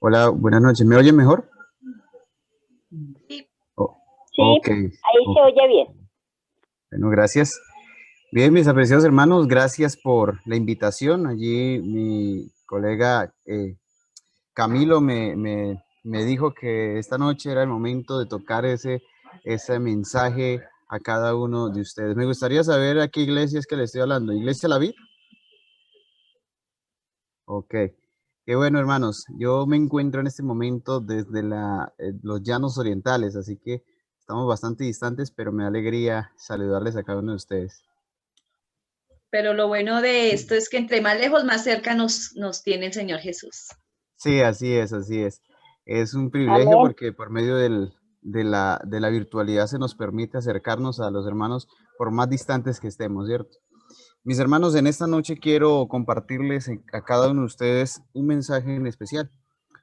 Hola, buenas noches. ¿Me oyen mejor? Sí, Oh, Sí, ok, ahí se ok. oye bien. Bueno, gracias. Bien, mis apreciados hermanos, gracias por la invitación. Allí mi colega Camilo me dijo que esta noche era el momento de tocar ese mensaje a cada uno de ustedes. Me gustaría saber a qué iglesia es que le estoy hablando. ¿Iglesia La Vid? Ok. Qué bueno, hermanos. Yo me encuentro en este momento desde los llanos orientales, así que estamos bastante distantes, pero me da alegría saludarles a cada uno de ustedes. pero lo bueno de esto es que entre más lejos, más cerca nos tiene el Señor Jesús. Sí, así es, así es. Es un privilegio Amén. porque por medio de la virtualidad se nos permite acercarnos a los hermanos por más distantes que estemos, ¿cierto? Mis hermanos, en esta noche quiero compartirles a cada uno de ustedes un mensaje en especial.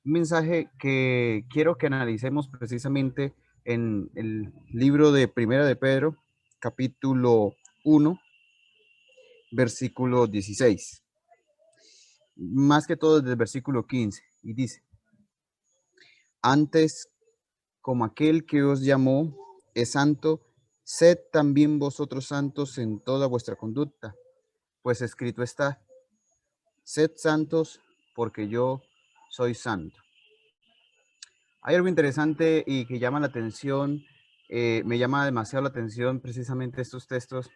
Un mensaje que quiero que analicemos precisamente en el libro de Primera de Pedro, capítulo 1, versículo 16. Más que todo desde el versículo 15. Y dice, antes, como aquel que os llamó es santo, sed también vosotros santos en toda vuestra conducta, pues escrito está, sed santos porque yo soy santo. Hay algo interesante y que llama la atención, me llama demasiado la atención precisamente estos textos,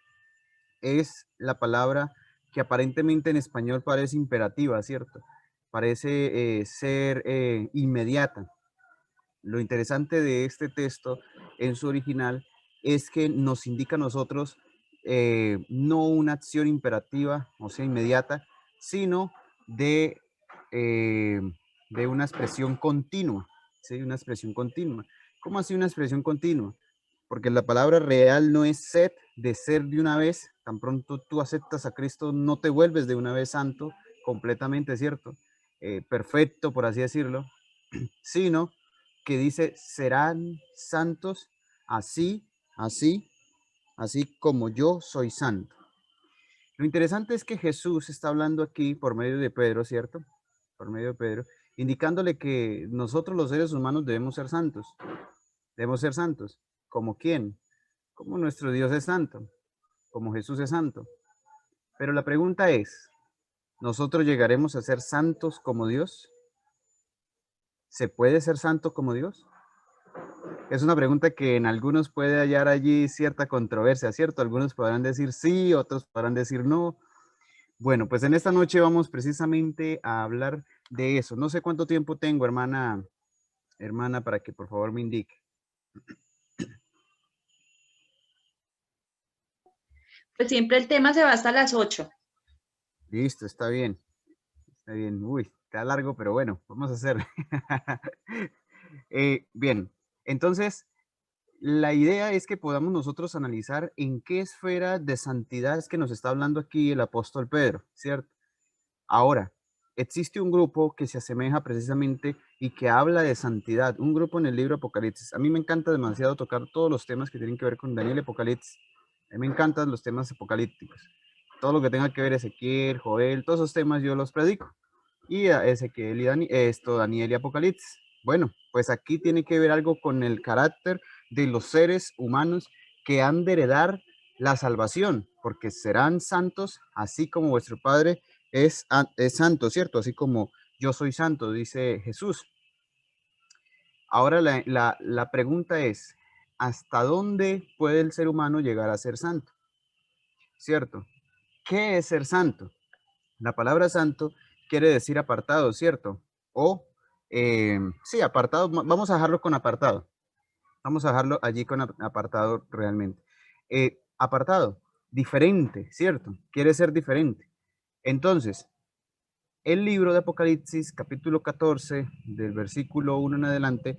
es la palabra que aparentemente en español parece imperativa, ¿cierto? Parece ser inmediata. Lo interesante de este texto en su original es que nos indica a nosotros no una acción imperativa, o sea, inmediata, sino de, eh, de una expresión continua, ¿sí? Una expresión continua. ¿Cómo así una expresión continua? Porque la palabra real no es sed, de ser de una vez, tan pronto tú aceptas a Cristo, no te vuelves de una vez santo, completamente, ¿cierto? Perfecto, por así decirlo, sino que dice, serán santos así, así, así como yo soy santo. Lo interesante es que Jesús está hablando aquí por medio de Pedro, ¿cierto? Por medio de Pedro, indicándole que nosotros los seres humanos debemos ser santos. Debemos ser santos. ¿Como quién? Como nuestro Dios es santo, como Jesús es santo. Pero la pregunta es, ¿nosotros llegaremos a ser santos como Dios? ¿Se puede ser santo como Dios? Es una pregunta que en algunos puede hallar allí cierta controversia, ¿cierto? Algunos podrán decir sí, otros podrán decir no. Bueno, pues en esta noche vamos precisamente a hablar de eso. No sé cuánto tiempo tengo, hermana, para que por favor me indique. Pues siempre el tema se va hasta las 8. Listo, está bien. Está bien. Uy, está largo, pero bueno, vamos a hacer. Bien, entonces la idea es que podamos nosotros analizar en qué esfera de santidad es que nos está hablando aquí el apóstol Pedro, ¿cierto? Ahora, existe un grupo que se asemeja precisamente y que habla de santidad, un grupo en el libro Apocalipsis. A mí me encanta demasiado tocar todos los temas que tienen que ver con Daniel y Apocalipsis. A mí me encantan los temas apocalípticos. Todo lo que tenga que ver Ezequiel, Joel, todos esos temas yo los predico. Y a Ezequiel y Daniel y Apocalipsis. Bueno, pues aquí tiene que ver algo con el carácter de los seres humanos que han de heredar la salvación, porque serán santos, así como vuestro Padre es santo, ¿cierto? Así como yo soy santo, dice Jesús. Ahora la pregunta es, ¿hasta dónde puede el ser humano llegar a ser santo? ¿Cierto? ¿Qué es ser santo? La palabra santo quiere decir apartado, ¿cierto? O, sí, apartado, vamos a dejarlo con apartado. Vamos a dejarlo allí con apartado realmente. Apartado, diferente, ¿cierto? Quiere ser diferente. Entonces, el libro de Apocalipsis, capítulo 14, del versículo 1 en adelante,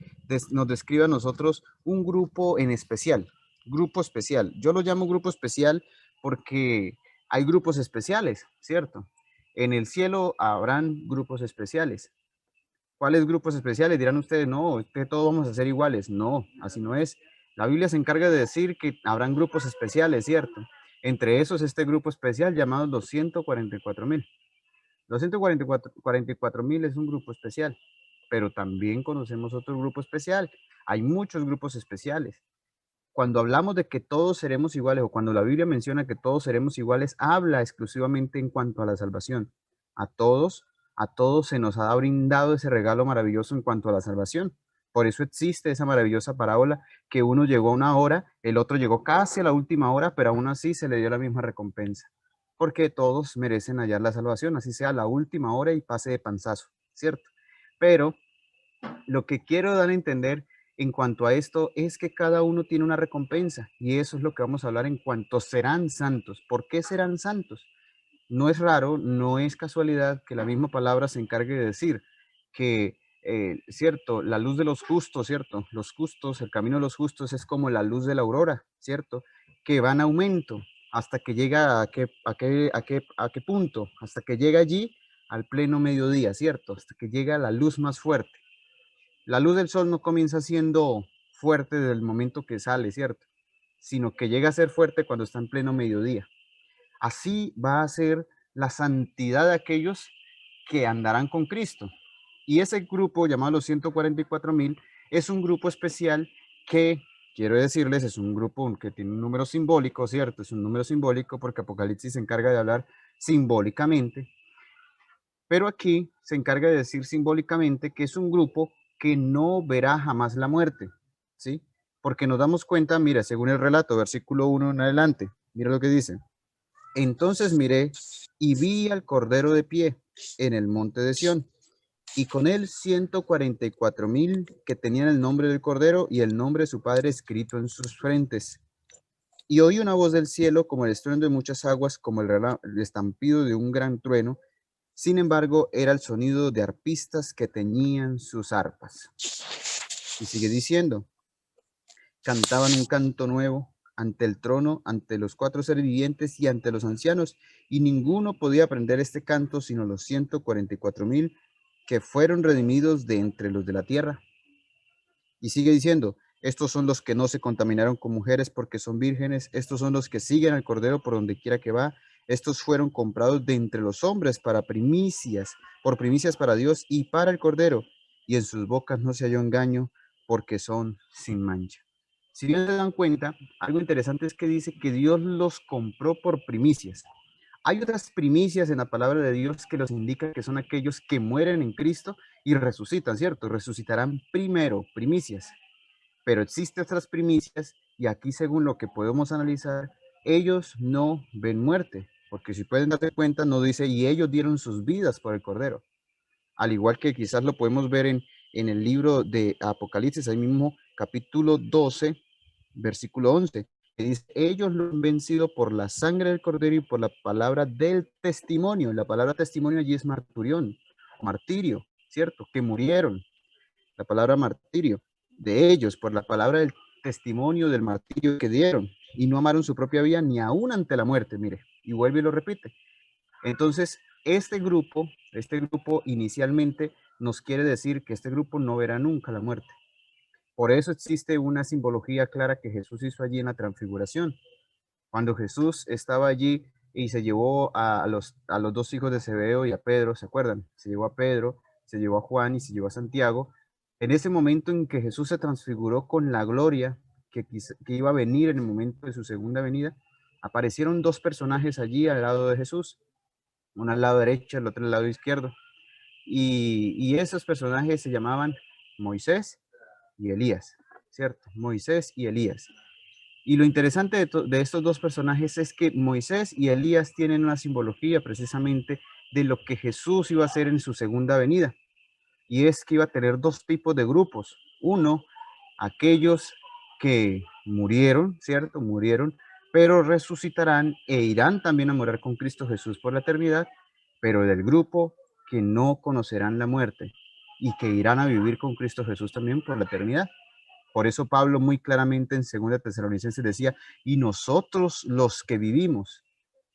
nos describe a nosotros un grupo en especial, grupo especial. Yo lo llamo grupo especial porque hay grupos especiales, ¿cierto? En el cielo habrán grupos especiales. ¿Cuáles grupos especiales? Dirán ustedes, no, que todos vamos a ser iguales. No, así no es. La Biblia se encarga de decir que habrán grupos especiales, ¿cierto? Entre esos este grupo especial llamado los 144,000. Los 144,000 es un grupo especial. pero también conocemos otro grupo especial. Hay muchos grupos especiales. Cuando hablamos de que todos seremos iguales o cuando la Biblia menciona que todos seremos iguales, habla exclusivamente en cuanto a la salvación. A todos, a todos se nos ha brindado ese regalo maravilloso en cuanto a la salvación. Por eso existe esa maravillosa parábola que uno llegó a una hora, el otro llegó casi a la última hora, pero aún así se le dio la misma recompensa. Porque todos merecen hallar la salvación, así sea la última hora y pase de panzazo, ¿cierto? Pero lo que quiero dar a entender en cuanto a esto es que cada uno tiene una recompensa y eso es lo que vamos a hablar en cuanto serán santos. ¿Por qué serán santos? No es raro, no es casualidad que la misma palabra se encargue de decir que, cierto, la luz de los justos, cierto, los justos, el camino de los justos es como la luz de la aurora, cierto, que va en aumento hasta que llega a qué punto, hasta que llega allí al pleno mediodía, cierto, hasta que llega la luz más fuerte. La luz del sol no comienza siendo fuerte desde el momento que sale, ¿cierto? Sino que llega a ser fuerte cuando está en pleno mediodía. Así va a ser la santidad de aquellos que andarán con Cristo. Y ese grupo llamado los 144,000 es un grupo especial que, quiero decirles, es un grupo que tiene un número simbólico, ¿cierto? Es un número simbólico porque Apocalipsis se encarga de hablar simbólicamente, pero aquí se encarga de decir simbólicamente que es un grupo que no verá jamás la muerte, ¿sí? Porque nos damos cuenta, mira, según el relato, versículo 1 en adelante, mira lo que dice. Entonces miré y vi al Cordero de pie en el monte de Sión, y con él 144,000 que tenían el nombre del Cordero y el nombre de su Padre escrito en sus frentes. Y oí una voz del cielo como el estruendo de muchas aguas, como el estampido de un gran trueno. Sin embargo, era el sonido de arpistas que teñían sus arpas. Y sigue diciendo, cantaban un canto nuevo ante el trono, ante los 4 seres vivientes y ante los ancianos, y ninguno podía aprender este canto sino los 144,000 que fueron redimidos de entre los de la tierra. Y sigue diciendo, estos son los que no se contaminaron con mujeres porque son vírgenes, estos son los que siguen al Cordero por donde quiera que va, estos fueron comprados de entre los hombres para primicias, por primicias para Dios y para el Cordero, y en sus bocas no se halló engaño porque son sin mancha. Si bien se dan cuenta, algo interesante es que dice que Dios los compró por primicias. Hay otras primicias en la palabra de Dios que los indica que son aquellos que mueren en Cristo y resucitan, ¿cierto? Resucitarán primero, primicias. Pero existen otras primicias y aquí, según lo que podemos analizar, ellos no ven muerte, porque si pueden darse cuenta, no dice, y ellos dieron sus vidas por el Cordero. Al igual que quizás lo podemos ver en el libro de Apocalipsis, ahí mismo, capítulo 12, versículo 11, que dice, ellos lo han vencido por la sangre del Cordero y por la palabra del testimonio. La palabra testimonio allí es marturión, martirio, ¿cierto? Que murieron. La palabra martirio de ellos por la palabra del testimonio del martirio que dieron y no amaron su propia vida ni aún ante la muerte, mire, y vuelve y lo repite. Entonces, este grupo inicialmente nos quiere decir que este grupo no verá nunca la muerte. Por eso existe una simbología clara que Jesús hizo allí en la transfiguración. Cuando Jesús estaba allí y se llevó a los 2 hijos de Zebedeo y a Pedro, ¿se acuerdan? Se llevó a Pedro, se llevó a Juan y se llevó a Santiago. En ese momento en que Jesús se transfiguró con la gloria que iba a venir en el momento de su segunda venida, aparecieron 2 personajes allí al lado de Jesús, uno al lado derecho, el otro al lado izquierdo. Y esos personajes se llamaban Moisés y Elías, ¿cierto? Moisés y Elías. Y lo interesante de estos 2 personajes es que Moisés y Elías tienen una simbología precisamente de lo que Jesús iba a hacer en su segunda venida. Y es que iba a tener 2 tipos de grupos. Uno, aquellos que murieron, ¿cierto? Murieron, pero resucitarán e irán también a morar con Cristo Jesús por la eternidad, pero del grupo que no conocerán la muerte y que irán a vivir con Cristo Jesús también por la eternidad. Por eso Pablo muy claramente en 2 Tesalonicenses decía, y nosotros los que vivimos,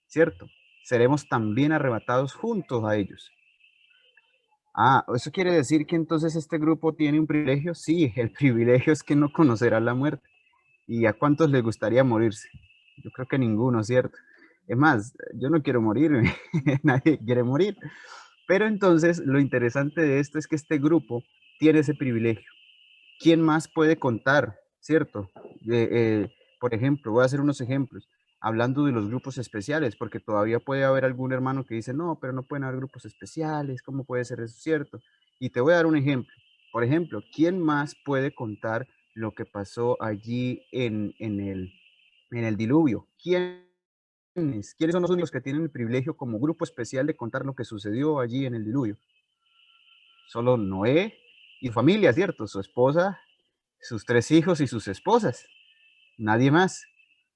¿cierto? Seremos también arrebatados juntos a ellos. ¿Eso quiere decir que entonces este grupo tiene un privilegio? Sí, el privilegio es que no conocerá la muerte. ¿Y a cuántos les gustaría morirse? Yo creo que ninguno, ¿cierto? Es más, yo no quiero morirme, nadie quiere morir. Pero entonces lo interesante de esto es que este grupo tiene ese privilegio. ¿Quién más puede contar, cierto? Por ejemplo, voy a hacer unos ejemplos, hablando de los grupos especiales, porque todavía puede haber algún hermano que dice, no, pero no pueden haber grupos especiales, ¿cómo puede ser eso cierto? Y te voy a dar un ejemplo. Por ejemplo, ¿quién más puede contar lo que pasó allí en el diluvio? ¿Quiénes son los únicos que tienen el privilegio como grupo especial de contar lo que sucedió allí en el diluvio? Solo Noé y su familia, ¿cierto? Su esposa, sus 3 hijos y sus esposas. Nadie más.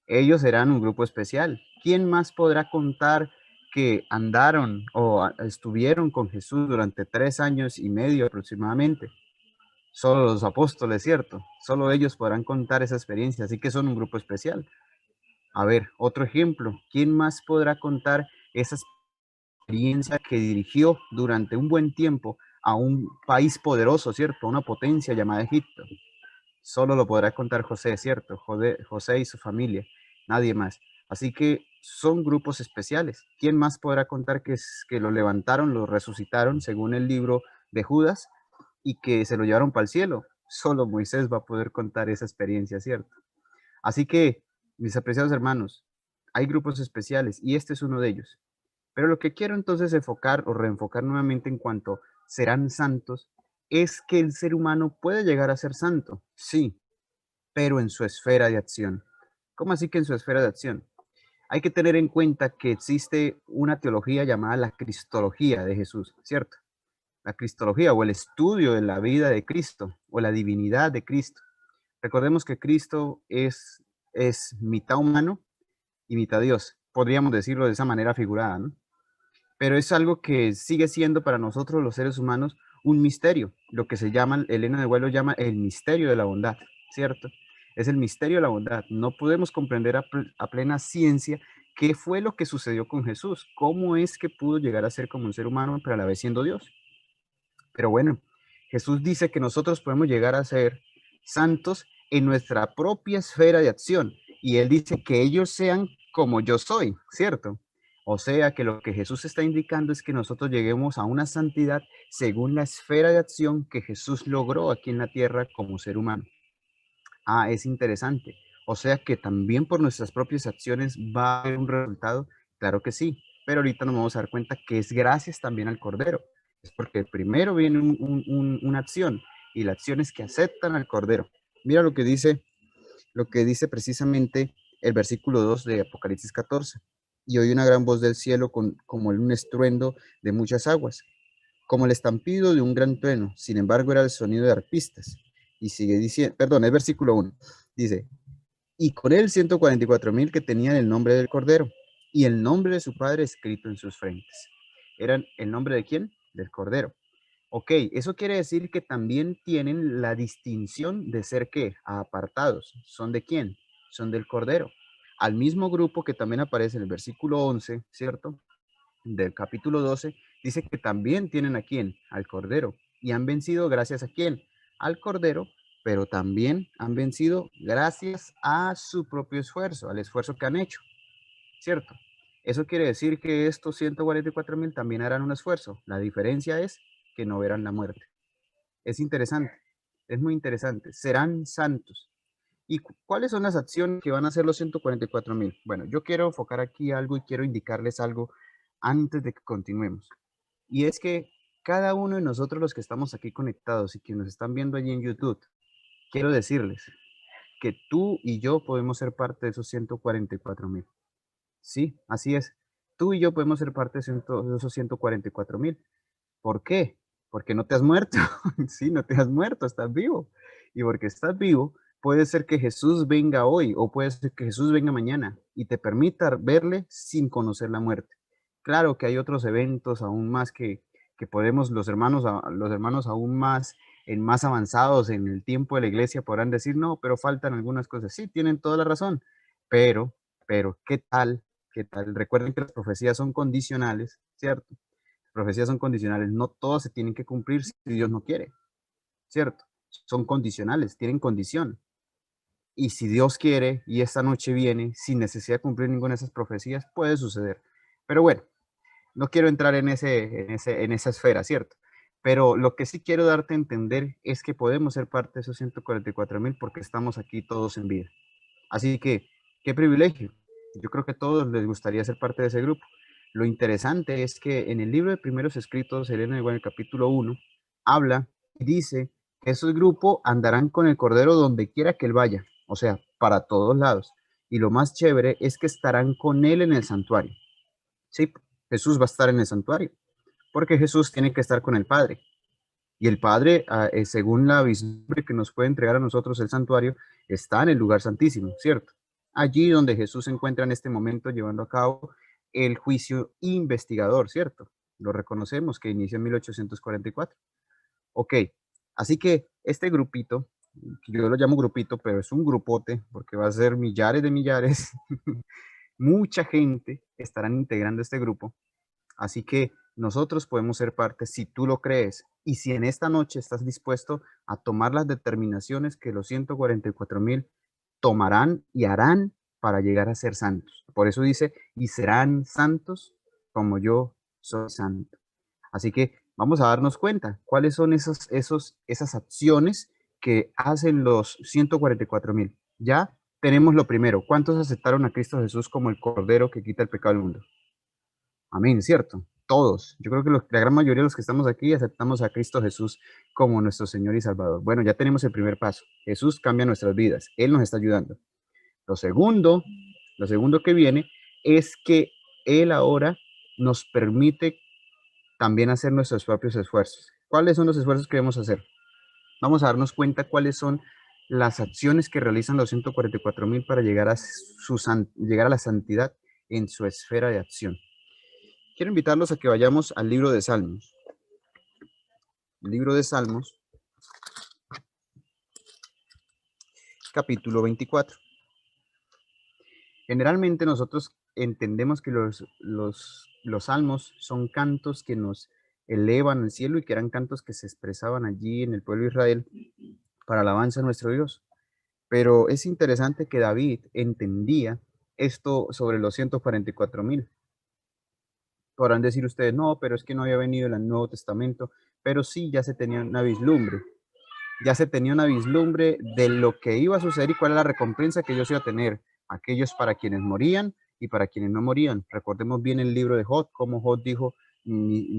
Ellos serán un grupo especial. ¿Quién más podrá contar que andaron o estuvieron con Jesús durante 3 años y medio aproximadamente? Solo los apóstoles, ¿cierto? Solo ellos podrán contar esa experiencia, así que son un grupo especial. A ver, otro ejemplo. ¿Quién más podrá contar esa experiencia que dirigió durante un buen tiempo a un país poderoso, ¿cierto? A una potencia llamada Egipto? Solo lo podrá contar José, ¿cierto? José y su familia, nadie más. Así que son grupos especiales. ¿Quién más podrá contar que lo levantaron, lo resucitaron, según el libro de Judas, y que se lo llevaron para el cielo? Solo Moisés va a poder contar esa experiencia, ¿cierto? Así que, mis apreciados hermanos, hay grupos especiales y este es uno de ellos. Pero lo que quiero entonces enfocar o reenfocar nuevamente en cuanto serán santos es que el ser humano puede llegar a ser santo, sí, pero en su esfera de acción. ¿Cómo así que en su esfera de acción? Hay que tener en cuenta que existe una teología llamada la cristología de Jesús, ¿cierto? La cristología o el estudio de la vida de Cristo o la divinidad de Cristo. Recordemos que Cristo es mitad humano y mitad Dios. Podríamos decirlo de esa manera figurada, ¿no? Pero es algo que sigue siendo para nosotros los seres humanos un misterio, lo que se llama, Elena de Huelo llama el misterio de la bondad, ¿cierto? Es el misterio de la bondad. No podemos comprender a plena ciencia qué fue lo que sucedió con Jesús, cómo es que pudo llegar a ser como un ser humano, pero a la vez siendo Dios. Pero bueno, Jesús dice que nosotros podemos llegar a ser santos en nuestra propia esfera de acción. Y Él dice que ellos sean como yo soy, ¿cierto? O sea que lo que Jesús está indicando es que nosotros lleguemos a una santidad según la esfera de acción que Jesús logró aquí en la tierra como ser humano. Ah, es interesante. O sea que también por nuestras propias acciones va a haber un resultado. Claro que sí, pero ahorita nos vamos a dar cuenta que es gracias también al Cordero. Es porque primero viene una acción y la acción es que aceptan al Cordero. Mira lo que dice precisamente el versículo 2 de Apocalipsis 14. Y oí una gran voz del cielo como un estruendo de muchas aguas, como el estampido de un gran trueno. Sin embargo, era el sonido de arpistas. Y sigue diciendo, perdón, el versículo 1. Dice, y con él 144,000 que tenían el nombre del Cordero y el nombre de su padre escrito en sus frentes. ¿Eran el nombre de quién? Del Cordero. Ok, eso quiere decir que también tienen la distinción de ser ¿qué? Apartados. ¿Son de quién? Son del Cordero. Al mismo grupo que también aparece en el versículo 11, ¿cierto? Del capítulo 12, dice que también tienen a quién, al Cordero, y han vencido gracias a quién, al Cordero, pero también han vencido gracias a su propio esfuerzo, al esfuerzo que han hecho, ¿cierto? Eso quiere decir que estos 144,000 también harán un esfuerzo. La diferencia es que no verán la muerte. Es interesante, es muy interesante. Serán santos. ¿Y cuáles son las acciones que van a hacer los 144,000? Bueno, yo quiero enfocar aquí algo y quiero indicarles algo antes de que continuemos. Y es que cada uno de nosotros los que estamos aquí conectados y que nos están viendo allí en YouTube, quiero decirles que tú y yo podemos ser parte de esos 144,000. Sí, así es. Tú y yo podemos ser parte de esos 144,000. ¿Por qué? Porque no te has muerto. Sí, no te has muerto, estás vivo. Y porque estás vivo, puede ser que Jesús venga hoy o puede ser que Jesús venga mañana y te permita verle sin conocer la muerte. Claro que hay otros eventos aún más que podemos, los hermanos aún más, más avanzados en el tiempo de la iglesia podrán decir, no, pero faltan algunas cosas. Sí, tienen toda la razón, pero, ¿qué tal? ¿Qué tal? Recuerden que las profecías son condicionales, ¿cierto? Profecías son condicionales, no todas se tienen que cumplir si Dios no quiere, ¿cierto? Son condicionales, tienen condición. Y si Dios quiere y esta noche viene sin necesidad de cumplir ninguna de esas profecías, puede suceder. Pero bueno, no quiero entrar en esa esfera, ¿cierto? Pero lo que sí quiero darte a entender es que podemos ser parte de esos 144.000 porque estamos aquí todos en vida. Así que, qué privilegio. Yo creo que a todos les gustaría ser parte de ese grupo. Lo interesante es que en el libro de primeros escritos, Elena de Guadalupe, en el capítulo 1, habla y dice que esos grupos andarán con el Cordero donde quiera que él vaya, o sea, para todos lados. Y lo más chévere es que estarán con él en el santuario. Sí, Jesús va a estar en el santuario, porque Jesús tiene que estar con el Padre. Y el Padre, según la vislumbre que nos puede entregar a nosotros el santuario, está en el lugar santísimo, ¿cierto? Allí donde Jesús se encuentra en este momento llevando a cabo el juicio investigador, ¿cierto? Lo reconocemos que inicia en 1844. Ok, así que este grupito, que yo lo llamo grupito, pero es un grupote, porque va a ser millares de millares, mucha gente estarán integrando este grupo. Así que nosotros podemos ser parte si tú lo crees y si en esta noche estás dispuesto a tomar las determinaciones que los 144.000 tomarán y harán para llegar a ser santos. Por eso dice, y serán santos como yo soy santo. Así que vamos a darnos cuenta cuáles son esas acciones que hacen los 144.000. Ya tenemos lo primero. ¿Cuántos aceptaron a Cristo Jesús como el Cordero que quita el pecado del mundo? Amén, ¿cierto? Todos. Yo creo que la gran mayoría de los que estamos aquí aceptamos a Cristo Jesús como nuestro Señor y Salvador. Bueno, ya tenemos el primer paso. Jesús cambia nuestras vidas. Él nos está ayudando. Lo segundo, lo segundo que viene es que Él ahora nos permite también hacer nuestros propios esfuerzos. ¿Cuáles son los esfuerzos que debemos hacer? Vamos a darnos cuenta cuáles son las acciones que realizan los 144.000 para llegar llegar a la santidad en su esfera de acción. Quiero invitarlos a que vayamos al libro de Salmos. El libro de Salmos, capítulo 24. Generalmente nosotros entendemos que los salmos son cantos que nos elevan al cielo y que eran cantos que se expresaban allí en el pueblo de Israel para alabanza a nuestro Dios. Pero es interesante que David entendía esto sobre los 144.000. Podrán decir ustedes, no, pero es que no había venido el Nuevo Testamento, pero sí ya se tenía una vislumbre. Ya se tenía una vislumbre de lo que iba a suceder y cuál era la recompensa que ellos iban a tener, aquellos para quienes morían y para quienes no morían. Recordemos bien el libro de Job, como Job dijo,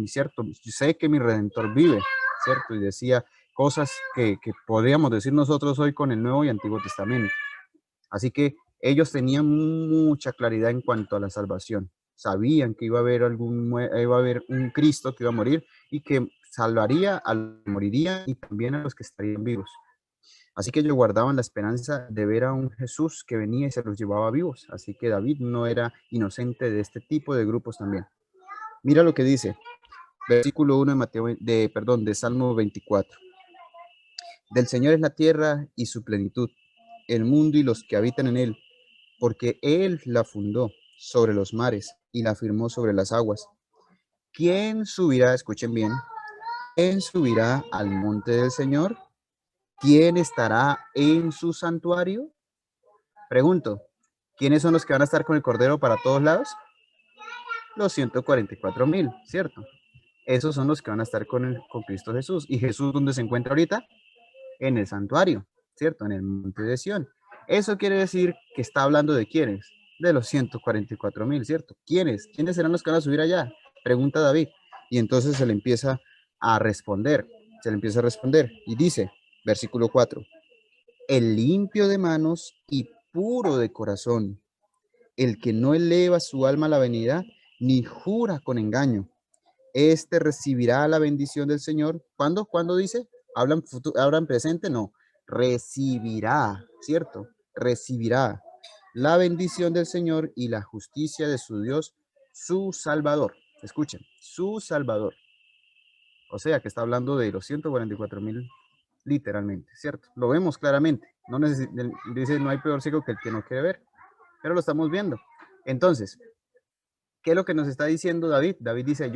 cierto, sé que mi Redentor vive, ¿cierto? Y decía cosas que podríamos decir nosotros hoy con el Nuevo y Antiguo Testamento. Así que ellos tenían mucha claridad en cuanto a la salvación. Sabían que iba a haber un Cristo que iba a morir y que salvaría a los que morirían y también a los que estarían vivos. Así que ellos guardaban la esperanza de ver a un Jesús que venía y se los llevaba vivos. Así que David no era inocente de este tipo de grupos también. Mira lo que dice, versículo 1 de Salmo 24. Del Señor es la tierra y su plenitud, el mundo y los que habitan en él, porque Él la fundó sobre los mares y la firmó sobre las aguas. ¿Quién subirá, escuchen bien, quién subirá al monte del Señor? ¿Quién estará en su santuario? Pregunto, ¿quiénes son los que van a estar con el Cordero para todos lados? Los 144.000, ¿cierto? Esos son los que van a estar con Cristo Jesús. ¿Y Jesús dónde se encuentra ahorita? En el santuario, ¿cierto? En el monte de Sión. Eso quiere decir que está hablando de quiénes, de los 144.000, ¿cierto? ¿Quiénes? ¿Quiénes serán los que van a subir allá? Pregunta David. Y entonces se le empieza a responder, y dice, versículo 4, el limpio de manos y puro de corazón, el que no eleva su alma a la vanidad, ni jura con engaño. Este recibirá la bendición del Señor. ¿Cuándo? ¿Cuándo dice? ¿Hablan presente? No. Recibirá, ¿cierto? Recibirá la bendición del Señor y la justicia de su Dios, su Salvador. Escuchen, su Salvador. O sea que está hablando de los 144.000 literalmente, ¿cierto? Lo vemos claramente. Dice, no hay peor ciego que el que no quiere ver, pero lo estamos viendo. Entonces, ¿qué es lo que nos está diciendo David? David dice,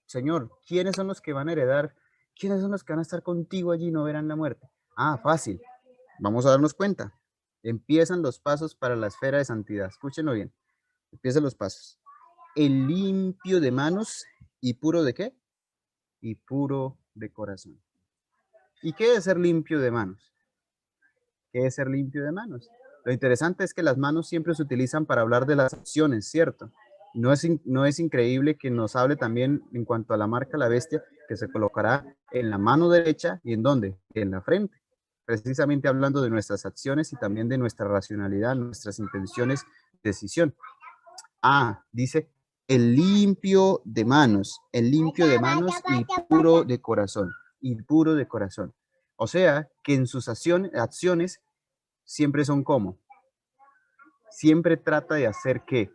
Señor, ¿quiénes son los que van a heredar? ¿Quiénes son los que van a estar contigo allí y no verán la muerte? Ah, fácil. Vamos a darnos cuenta. Empiezan los pasos para la esfera de santidad. Escúchenlo bien. Empiezan los pasos. El limpio de manos y puro de qué? Y puro de corazón. ¿Y qué es ser limpio de manos? ¿Qué es ser limpio de manos? Lo interesante es que las manos siempre se utilizan para hablar de las acciones, ¿cierto? No es increíble que nos hable también en cuanto a la marca la bestia, que se colocará en la mano derecha y ¿en dónde? En la frente. Precisamente hablando de nuestras acciones y también de nuestra racionalidad, nuestras intenciones, decisión. Ah, dice el limpio de manos y puro de corazón, y puro de corazón. O sea, que en sus acciones siempre son como, siempre trata de hacer que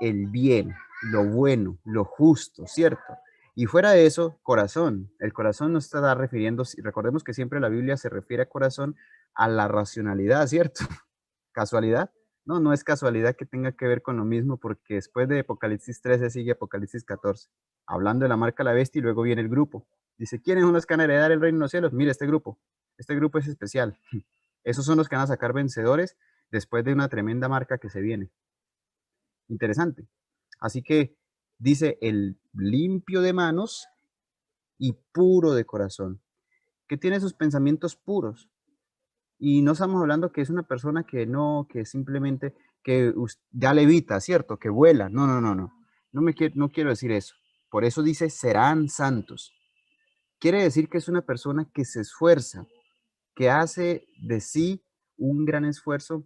el bien, lo bueno, lo justo, ¿cierto? Y fuera de eso, corazón. El corazón no está refiriendo, recordemos que siempre la Biblia se refiere a corazón a la racionalidad, ¿cierto? ¿Casualidad? No, no es casualidad que tenga que ver con lo mismo, porque después de Apocalipsis 13 sigue Apocalipsis 14, hablando de la marca de la bestia y luego viene el grupo. Dice, ¿quiénes son los que van a heredar el reino de los cielos? Mira, este grupo es especial. Esos son los que van a sacar vencedores después de una tremenda marca que se viene. Interesante. Así que dice el limpio de manos y puro de corazón, que tiene sus pensamientos puros. Y no estamos hablando que es una persona que no, que simplemente, que ya levita, ¿cierto? Que vuela. No, no, no, no. No quiero decir eso. Por eso dice, serán santos. Quiere decir que es una persona que se esfuerza, que hace de sí un gran esfuerzo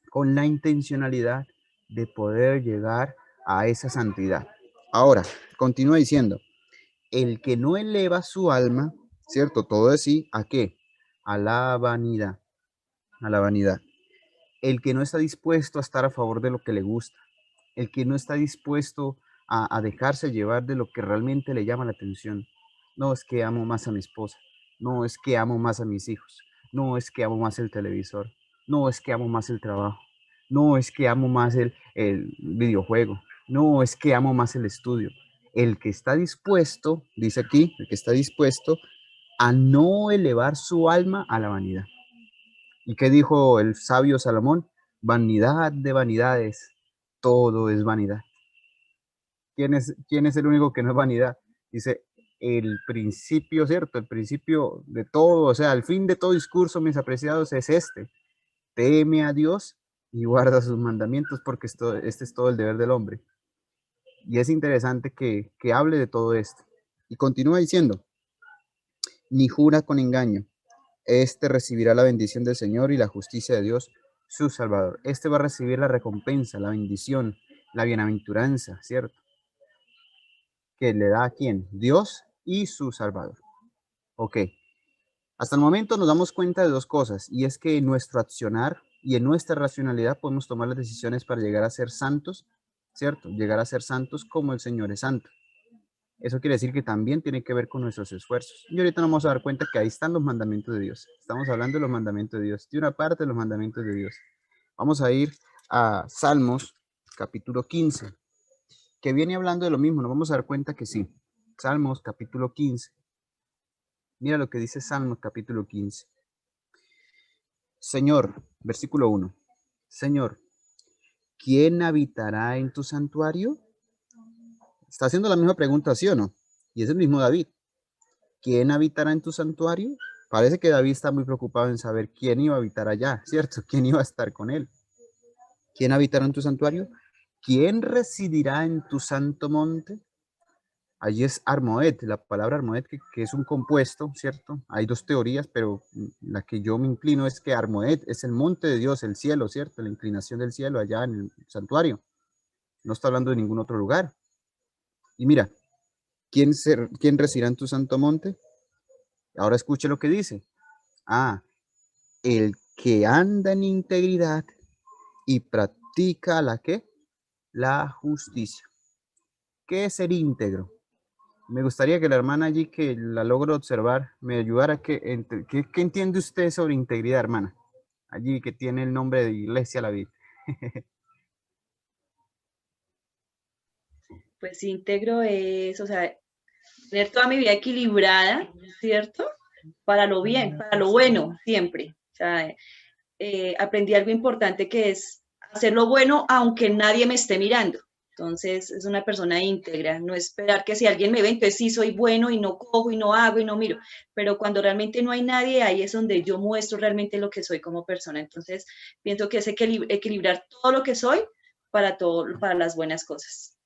con la intencionalidad de poder llegar a esa santidad. Ahora, continúa diciendo, el que no eleva su alma, ¿cierto? Todo de sí, ¿a qué? A la vanidad, a la vanidad. El que no está dispuesto a estar a favor de lo que le gusta, el que no está dispuesto a dejarse llevar de lo que realmente le llama la atención. No es que amo más a mi esposa, no es que amo más a mis hijos, no es que amo más el televisor, no es que amo más el trabajo, no es que amo más el videojuego, no es que amo más el estudio. El que está dispuesto, dice aquí, el que está dispuesto a no elevar su alma a la vanidad. ¿Y qué dijo el sabio Salomón? Vanidad de vanidades, todo es vanidad. ¿Quién es el único que no es vanidad? Dice, el principio, ¿cierto? El principio de todo, o sea, el fin de todo discurso, mis apreciados, es este. Teme a Dios y guarda sus mandamientos, porque este es todo el deber del hombre. Y es interesante que hable de todo esto. Y continúa diciendo, ni jura con engaño. Este recibirá la bendición del Señor y la justicia de Dios, su Salvador. Este va a recibir la recompensa, la bendición, la bienaventuranza, ¿cierto? Que le da a quién? Dios y su Salvador. Ok. Hasta el momento nos damos cuenta de dos cosas, y es que en nuestro accionar y en nuestra racionalidad podemos tomar las decisiones para llegar a ser santos, ¿cierto? Llegar a ser santos como el Señor es santo. Eso quiere decir que también tiene que ver con nuestros esfuerzos. Y ahorita nos vamos a dar cuenta que ahí están los mandamientos de Dios. Estamos hablando de los mandamientos de Dios, de una parte de los mandamientos de Dios. Vamos a ir a Salmos, capítulo 15, que viene hablando de lo mismo. Nos vamos a dar cuenta que sí. Salmos, capítulo 15. Mira lo que dice Salmos, capítulo 15. Señor, versículo 1. Señor, ¿quién habitará en tu santuario? Está haciendo la misma pregunta, ¿sí o no? Y es el mismo David. ¿Quién habitará en tu santuario? Parece que David está muy preocupado en saber quién iba a habitar allá, ¿cierto? ¿Quién iba a estar con él? ¿Quién habitará en tu santuario? ¿Quién residirá en tu santo monte? Allí es Armoed, la palabra Armoed, que es un compuesto, ¿cierto? Hay dos teorías, pero la que yo me inclino es que Armoed es el monte de Dios, el cielo, ¿cierto? La inclinación del cielo allá en el santuario. No está hablando de ningún otro lugar. Y mira, ¿quién residirá en tu santo monte? Ahora escuche lo que dice. Ah, el que anda en integridad y practica la ¿qué? La justicia. ¿Qué es ser íntegro? Me gustaría que la hermana allí que la logro observar me ayudara a ¿qué entiende usted sobre integridad, hermana? Allí que tiene el nombre de Iglesia La Vida. Pues íntegro es, o sea, tener toda mi vida equilibrada, ¿cierto? Para lo bien, para lo bueno, siempre. O sea, aprendí algo importante que es hacer lo bueno aunque nadie me esté mirando. Entonces, es una persona íntegra, no esperar que si alguien me ve, entonces sí soy bueno y no cojo y no hago y no miro, pero cuando realmente no hay nadie, ahí es donde yo muestro realmente lo que soy como persona. Entonces, pienso que es equilibrar todo lo que soy para todo, para las buenas cosas.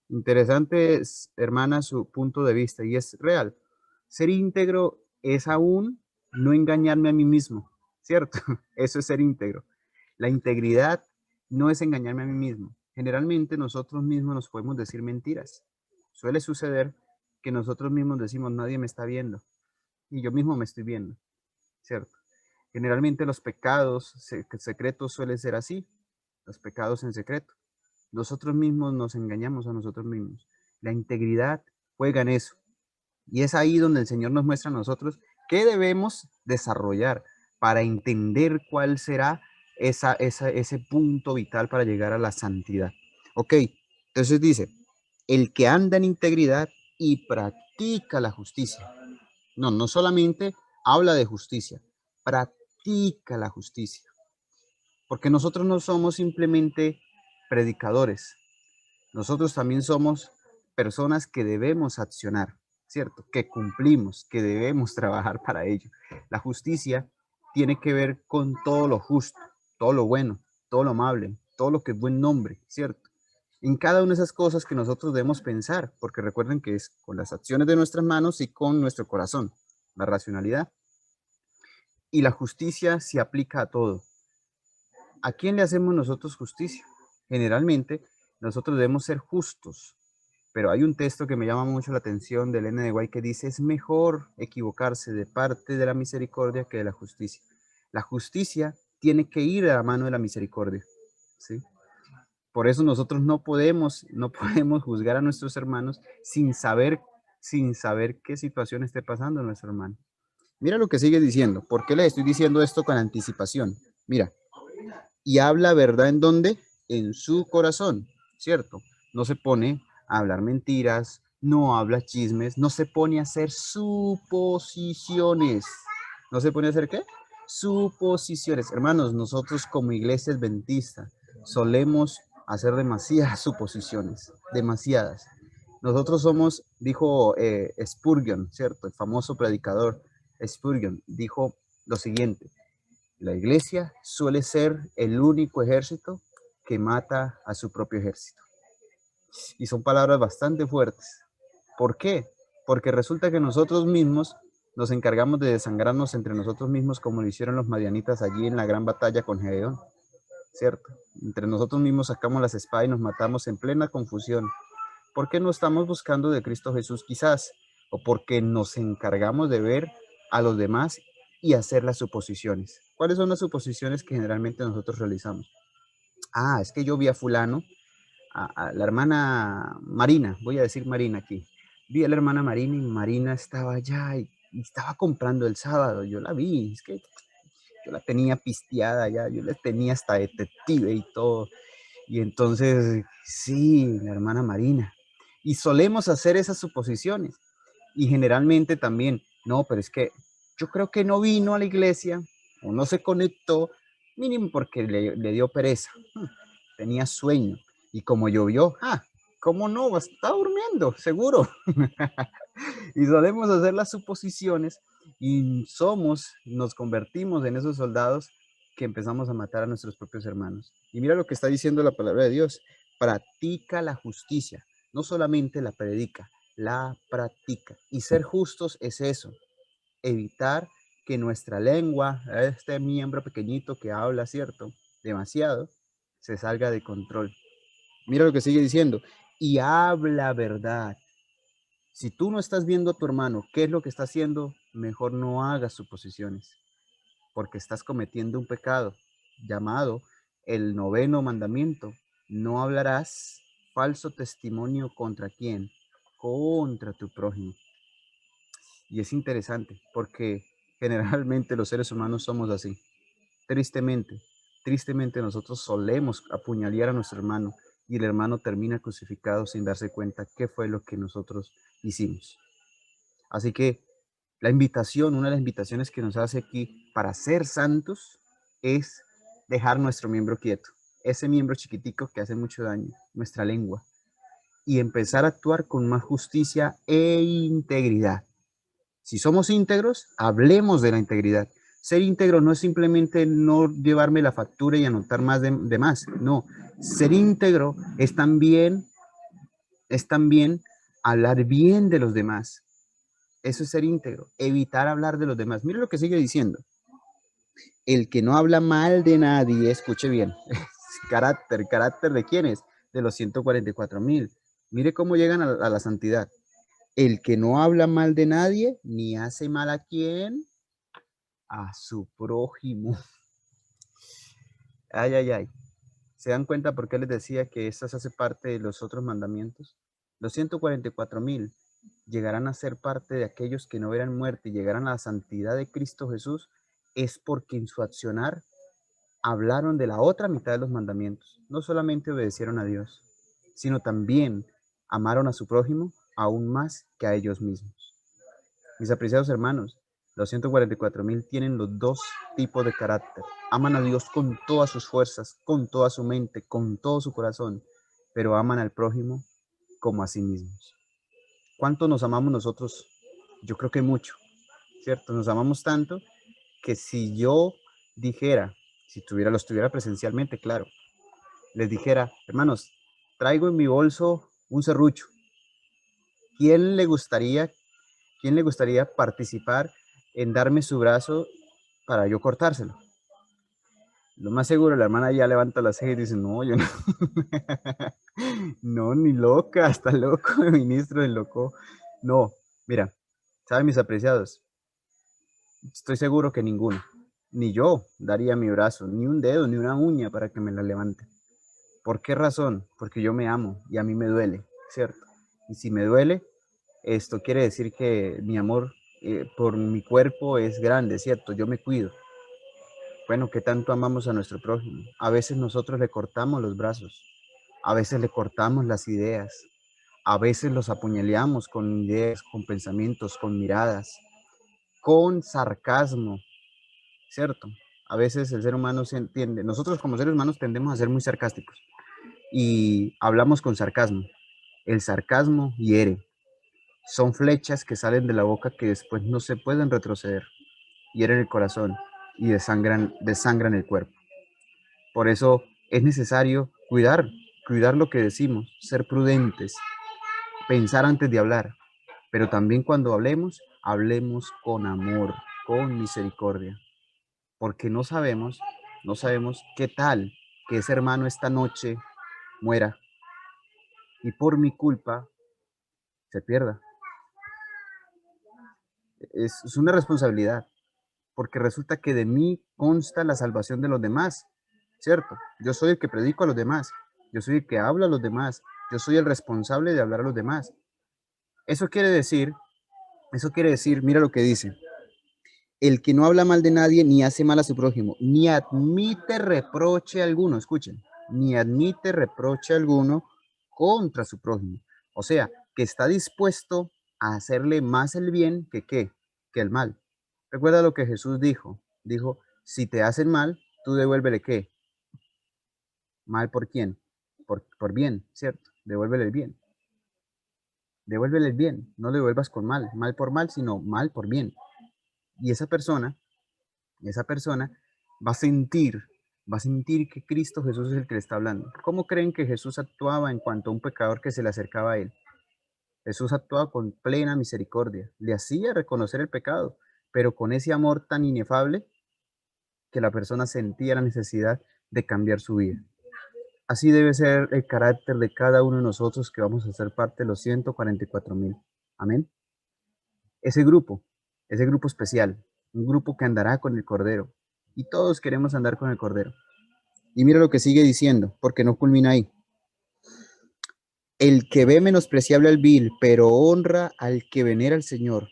Interesante, hermana, su punto de vista y es real. Ser íntegro es aún no engañarme a mí mismo, ¿cierto? Eso es ser íntegro. La integridad no es engañarme a mí mismo. Generalmente nosotros mismos nos podemos decir mentiras. Suele suceder que nosotros mismos decimos nadie me está viendo y yo mismo me estoy viendo, ¿cierto? Generalmente los pecados secretos suelen ser así, los pecados en secreto. Nosotros mismos nos engañamos a nosotros mismos. La integridad juega en eso. Y es ahí donde el Señor nos muestra a nosotros qué debemos desarrollar para entender cuál será ese punto vital para llegar a la santidad. Ok, entonces dice, el que anda en integridad y practica la justicia. No, no solamente habla de justicia, practica la justicia. Porque nosotros no somos simplemente predicadores, nosotros también somos personas que debemos accionar, ¿cierto? Que cumplimos, que debemos trabajar para ello. La justicia tiene que ver con todo lo justo, todo lo bueno, todo lo amable, todo lo que es buen nombre, ¿cierto? En cada una de esas cosas que nosotros debemos pensar, porque recuerden que es con las acciones de nuestras manos y con nuestro corazón, la racionalidad. Y la justicia se aplica a todo. ¿A quién le hacemos nosotros justicia? Generalmente, nosotros debemos ser justos, pero hay un texto que me llama mucho la atención de Elena de White que dice, es mejor equivocarse de parte de la misericordia que de la justicia. La justicia tiene que ir a la mano de la misericordia, ¿sí? Por eso nosotros no podemos juzgar a nuestros hermanos sin saber qué situación esté pasando nuestro hermano. Mira lo que sigue diciendo. ¿Por qué le estoy diciendo esto con anticipación? Mira, y habla verdad en dónde? En su corazón, ¿cierto? No se pone a hablar mentiras, no habla chismes, no se pone a hacer suposiciones. ¿No se pone a hacer qué? Suposiciones. Hermanos, nosotros como iglesia adventista solemos hacer demasiadas suposiciones, demasiadas. Nosotros somos, dijo Spurgeon, ¿cierto? El famoso predicador Spurgeon, dijo lo siguiente: la iglesia suele ser el único ejército que mata a su propio ejército. Y son palabras bastante fuertes. ¿Por qué? Porque resulta que nosotros mismos nos encargamos de desangrarnos entre nosotros mismos como lo hicieron los madianitas allí en la gran batalla con Gedeón, ¿cierto? Entre nosotros mismos sacamos las espadas y nos matamos en plena confusión. ¿Por qué no estamos buscando de Cristo Jesús quizás? ¿O porque nos encargamos de ver a los demás y hacer las suposiciones? ¿Cuáles son las suposiciones que generalmente nosotros realizamos? Ah, es que yo vi a fulano, a la hermana Marina, voy a decir Marina aquí. Vi a la hermana Marina y Marina estaba allá y estaba comprando el sábado. Yo la vi, es que yo la tenía pisteada ya, yo la tenía hasta detective y todo. Y entonces, sí, la hermana Marina. Y solemos hacer esas suposiciones. Y generalmente también, no, pero es que yo creo que no vino a la iglesia o no se conectó, mínimo porque le dio pereza. Tenía sueño. Y como llovió, ¿cómo no? Está durmiendo, seguro. Y solemos hacer las suposiciones y nos convertimos en esos soldados que empezamos a matar a nuestros propios hermanos. Y mira lo que está diciendo la palabra de Dios: practica la justicia, no solamente la predica, la practica. Y ser justos es eso, evitar que nuestra lengua, este miembro pequeñito que habla, ¿cierto? Demasiado, se salga de control. Mira lo que sigue diciendo, y habla verdad. Si tú no estás viendo a tu hermano qué es lo que está haciendo, mejor no hagas suposiciones, porque estás cometiendo un pecado llamado el noveno mandamiento. No hablarás falso testimonio contra quién, contra tu prójimo. Y es interesante porque generalmente los seres humanos somos así. Tristemente, tristemente nosotros solemos apuñalear a nuestro hermano y el hermano termina crucificado sin darse cuenta qué fue lo que nosotros hicimos. Así que la invitación, una de las invitaciones que nos hace aquí para ser santos es dejar nuestro miembro quieto, ese miembro chiquitico que hace mucho daño, nuestra lengua. y empezar a actuar con más justicia e integridad. Si somos íntegros, hablemos de la integridad. Ser íntegro no es simplemente no llevarme la factura y anotar más de más. No, ser íntegro es también hablar bien de los demás. Eso es ser íntegro, evitar hablar de los demás. Mire lo que sigue diciendo. El que no habla mal de nadie, escuche bien, carácter de quiénes, de los 144,000. Mire cómo llegan a la santidad. El que no habla mal de nadie, ni hace mal a quién, a su prójimo. Ay, ay, ay. ¿Se dan cuenta por qué les decía que estas hace parte de los otros mandamientos? Los 144,000 llegarán a ser parte de aquellos que no verán muerte y llegarán a la santidad de Cristo Jesús, es porque en su accionar hablaron de la otra mitad de los mandamientos. No solamente obedecieron a Dios, sino también amaron a su prójimo aún más que a ellos mismos. Mis apreciados hermanos, los 144,000 tienen los dos tipos de carácter. Aman a Dios con todas sus fuerzas, con toda su mente, con todo su corazón, pero aman al prójimo como a sí mismos. ¿Cuánto nos amamos nosotros? Yo creo que mucho, ¿cierto? Nos amamos tanto que si yo dijera, si lo estuviera presencialmente, claro, les dijera, hermanos, traigo en mi bolso un serrucho. ¿Quién le gustaría participar en darme su brazo para yo cortárselo? Lo más seguro, la hermana ya levanta la ceja y dice, no, yo no. No, ni loca, hasta loco, el ministro del loco. No, mira, ¿saben mis apreciados? Estoy seguro que ninguno, ni yo daría mi brazo, ni un dedo, ni una uña para que me la levante. ¿Por qué razón? Porque yo me amo y a mí me duele, ¿cierto? Y si me duele, esto quiere decir que mi amor por mi cuerpo es grande, ¿cierto? Yo me cuido. Bueno, ¿qué tanto amamos a nuestro prójimo? A veces nosotros le cortamos los brazos, a veces le cortamos las ideas, a veces los apuñaleamos con ideas, con pensamientos, con miradas, con sarcasmo, ¿cierto? A veces el ser humano se entiende, nosotros como seres humanos tendemos a ser muy sarcásticos y hablamos con sarcasmo. El sarcasmo hiere. Son flechas que salen de la boca que después no se pueden retroceder. Hieren el corazón y desangran el cuerpo. Por eso es necesario cuidar lo que decimos, ser prudentes, pensar antes de hablar, pero también cuando hablemos con amor, con misericordia, porque no sabemos qué tal que ese hermano esta noche muera y por mi culpa se pierda. Es una responsabilidad, porque resulta que de mí consta la salvación de los demás, ¿cierto? Yo soy el que predico a los demás, yo soy el que habla a los demás, yo soy el responsable de hablar a los demás. Eso quiere decir, mira lo que dice, el que no habla mal de nadie ni hace mal a su prójimo, ni admite reproche alguno, escuchen, ni admite reproche alguno contra su prójimo. O sea, que está dispuesto a hacerle más el bien que el mal. Recuerda lo que Jesús dijo. Dijo, si te hacen mal, tú devuélvele ¿qué? ¿Mal por quién? Por bien, ¿cierto? Devuélvele el bien. Devuélvele el bien. No le devuelvas con mal por mal, sino mal por bien. Y esa persona va a sentir, va a sentir que Cristo Jesús es el que le está hablando. ¿Cómo creen que Jesús actuaba en cuanto a un pecador que se le acercaba a él? Jesús actuaba con plena misericordia, le hacía reconocer el pecado, pero con ese amor tan inefable que la persona sentía la necesidad de cambiar su vida. Así debe ser el carácter de cada uno de nosotros que vamos a ser parte de los 144,000. Amén. Ese grupo, ese grupo especial, un grupo que andará con el Cordero. Y todos queremos andar con el Cordero. Y mira lo que sigue diciendo, porque no culmina ahí. El que ve menospreciable al vil, pero honra al que venera al Señor.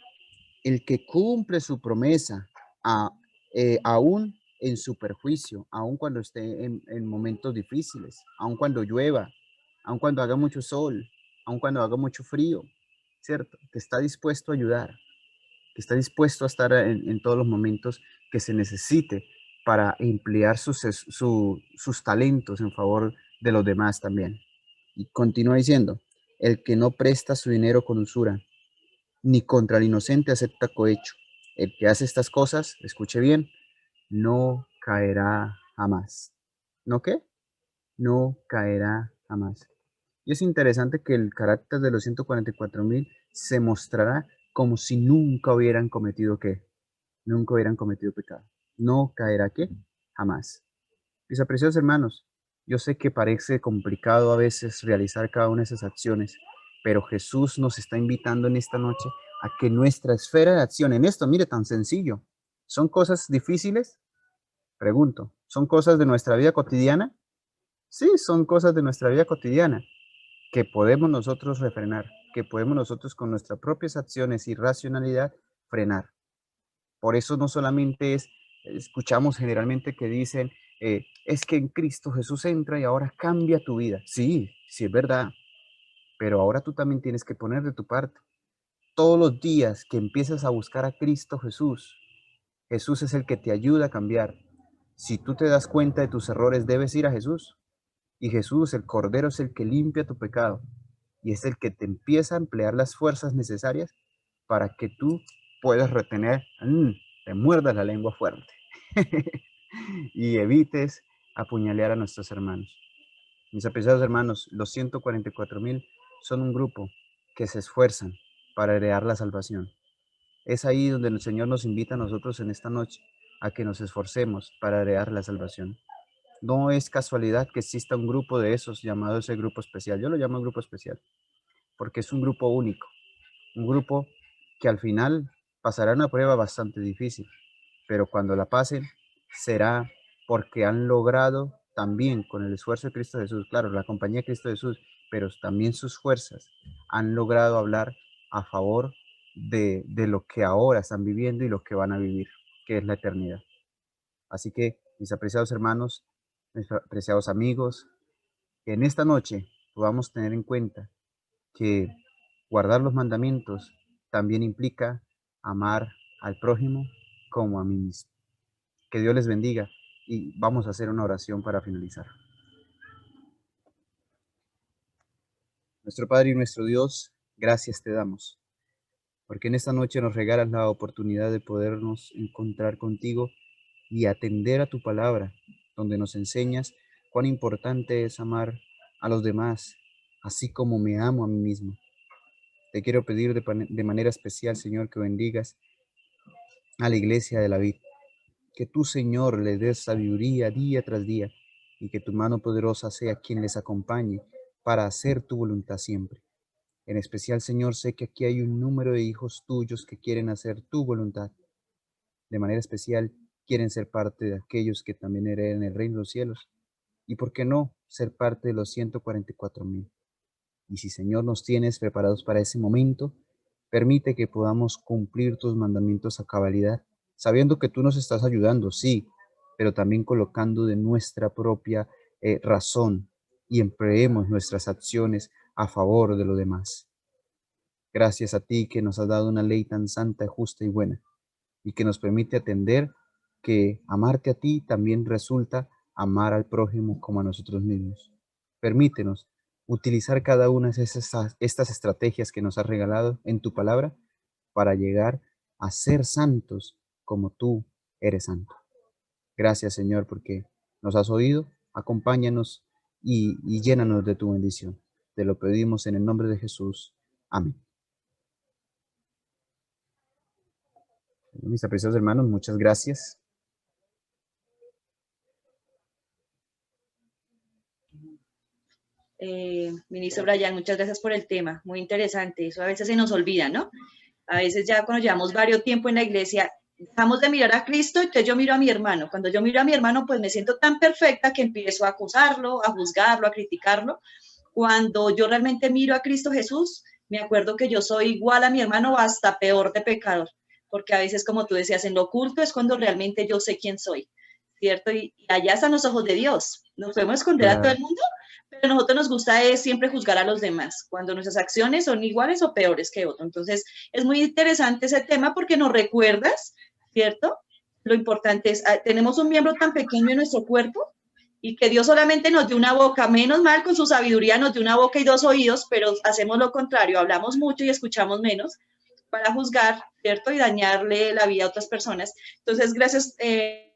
El que cumple su promesa, aún en su perjuicio, aún cuando esté en momentos difíciles, aún cuando llueva, aún cuando haga mucho sol, aún cuando haga mucho frío, ¿cierto? Que está dispuesto a ayudar, que está dispuesto a estar en todos los momentos que se necesite para emplear sus talentos en favor de los demás también. Y continúa diciendo, El que no presta su dinero con usura, ni contra el inocente acepta cohecho. El que hace estas cosas, escuche bien, no caerá jamás. ¿No qué? No caerá jamás. Y es interesante que el carácter de los 144.000 se mostrará como si nunca hubieran cometido ¿qué? Nunca hubieran cometido pecado. No caerá ¿qué? Jamás. Mis apreciados hermanos, yo sé que parece complicado a veces realizar cada una de esas acciones, pero Jesús nos está invitando en esta noche a que nuestra esfera de acción en esto, mire, tan sencillo, ¿son cosas difíciles? Pregunto, ¿son cosas de nuestra vida cotidiana? Sí, son cosas de nuestra vida cotidiana que podemos nosotros refrenar, que podemos nosotros con nuestras propias acciones y racionalidad frenar. Por eso no solamente escuchamos generalmente que dicen, es que en Cristo Jesús entra y ahora cambia tu vida. Sí, sí es verdad, pero ahora tú también tienes que poner de tu parte. Todos los días que empiezas a buscar a Cristo Jesús, Jesús es el que te ayuda a cambiar. Si tú te das cuenta de tus errores, debes ir a Jesús. Y Jesús, el Cordero, es el que limpia tu pecado y es el que te empieza a emplear las fuerzas necesarias para que tú puedas retener, te muerdas la lengua fuerte y evites apuñalear a nuestros hermanos. Mis apreciados hermanos, los 144.000 son un grupo que se esfuerzan para heredar la salvación. Es ahí donde el Señor nos invita a nosotros en esta noche a que nos esforcemos para heredar la salvación. No es casualidad que exista un grupo de esos llamado ese grupo especial. Yo lo llamo grupo especial porque es un grupo único, un grupo que al final pasará una prueba bastante difícil, pero cuando la pasen será porque han logrado también con el esfuerzo de Cristo Jesús, claro, la compañía de Cristo Jesús, pero también sus fuerzas han logrado hablar a favor de lo que ahora están viviendo y lo que van a vivir, que es la eternidad. Así que, mis apreciados hermanos, mis apreciados amigos, que en esta noche podamos tener en cuenta que guardar los mandamientos también implica amar al prójimo como a mí mismo. Que Dios les bendiga y vamos a hacer una oración para finalizar. Nuestro Padre y nuestro Dios, gracias te damos, porque en esta noche nos regalas la oportunidad de podernos encontrar contigo y atender a tu palabra, donde nos enseñas cuán importante es amar a los demás, así como me amo a mí mismo. Te quiero pedir de manera especial, Señor, que bendigas a la iglesia de la vida. Que tú, Señor, les des sabiduría día tras día y que tu mano poderosa sea quien les acompañe para hacer tu voluntad siempre. En especial, Señor, sé que aquí hay un número de hijos tuyos que quieren hacer tu voluntad. De manera especial, quieren ser parte de aquellos que también hereden el reino de los cielos. Y por qué no ser parte de los 144.000. Y si, Señor, nos tienes preparados para ese momento, permite que podamos cumplir tus mandamientos a cabalidad, sabiendo que tú nos estás ayudando, sí, pero también colocando de nuestra propia razón y empleemos nuestras acciones a favor de los demás. Gracias a ti que nos has dado una ley tan santa, justa y buena, y que nos permite atender que amarte a ti también resulta amar al prójimo como a nosotros mismos. Permítenos utilizar cada una de estas estrategias que nos has regalado en tu palabra para llegar a ser santos como tú eres santo. Gracias, Señor, porque nos has oído. Acompáñanos y llénanos de tu bendición. Te lo pedimos en el nombre de Jesús. Amén. Mis apreciados hermanos, muchas gracias. Ministro Brian, muchas gracias por el tema, muy interesante. Eso a veces se nos olvida, ¿no? A veces ya cuando llevamos varios tiempo en la iglesia, dejamos de mirar a Cristo, entonces yo miro a mi hermano. Cuando yo miro a mi hermano, pues me siento tan perfecta que empiezo a acusarlo, a juzgarlo, a criticarlo. Cuando yo realmente miro a Cristo Jesús, me acuerdo que yo soy igual a mi hermano, hasta peor de pecador, porque a veces, como tú decías, en lo oculto es cuando realmente yo sé quién soy, ¿cierto? Y allá están los ojos de Dios. Nos podemos esconder a todo el mundo, pero a nosotros nos gusta es siempre juzgar a los demás, cuando nuestras acciones son iguales o peores que otros. Entonces, es muy interesante ese tema porque nos recuerdas, ¿cierto? Lo importante es, tenemos un miembro tan pequeño en nuestro cuerpo y que Dios solamente nos dio una boca, menos mal con su sabiduría nos dio una boca y dos oídos, pero hacemos lo contrario, hablamos mucho y escuchamos menos para juzgar, ¿cierto? Y dañarle la vida a otras personas. Entonces, gracias de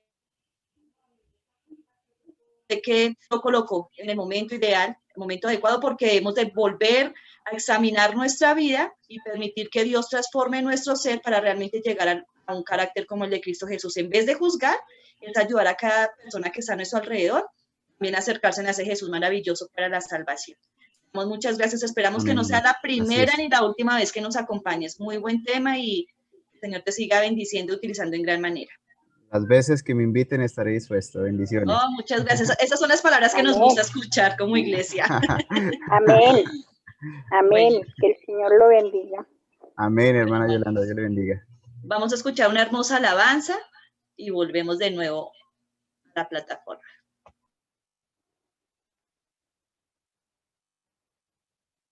que lo colocó en el momento ideal, el momento adecuado, porque debemos de volver a examinar nuestra vida y permitir que Dios transforme nuestro ser para realmente llegar a un carácter como el de Cristo Jesús. En vez de juzgar, es ayudar a cada persona que está a nuestro alrededor, también acercarse a ese Jesús maravilloso para la salvación. Muchas gracias, esperamos que no sea Amén. la Así primera es. ni la última vez que nos acompañes. Muy buen tema y el Señor te siga bendiciendo, utilizando en gran manera. Las veces que me inviten estaré dispuesto. Bendiciones. Oh, muchas gracias. Esas son las palabras que nos Amén. gusta escuchar como iglesia. Amén. Amén. Bueno, Que el Señor lo bendiga. Amén, hermana Yolanda. Dios le bendiga. vamos a escuchar una hermosa alabanza y volvemos de nuevo a la plataforma.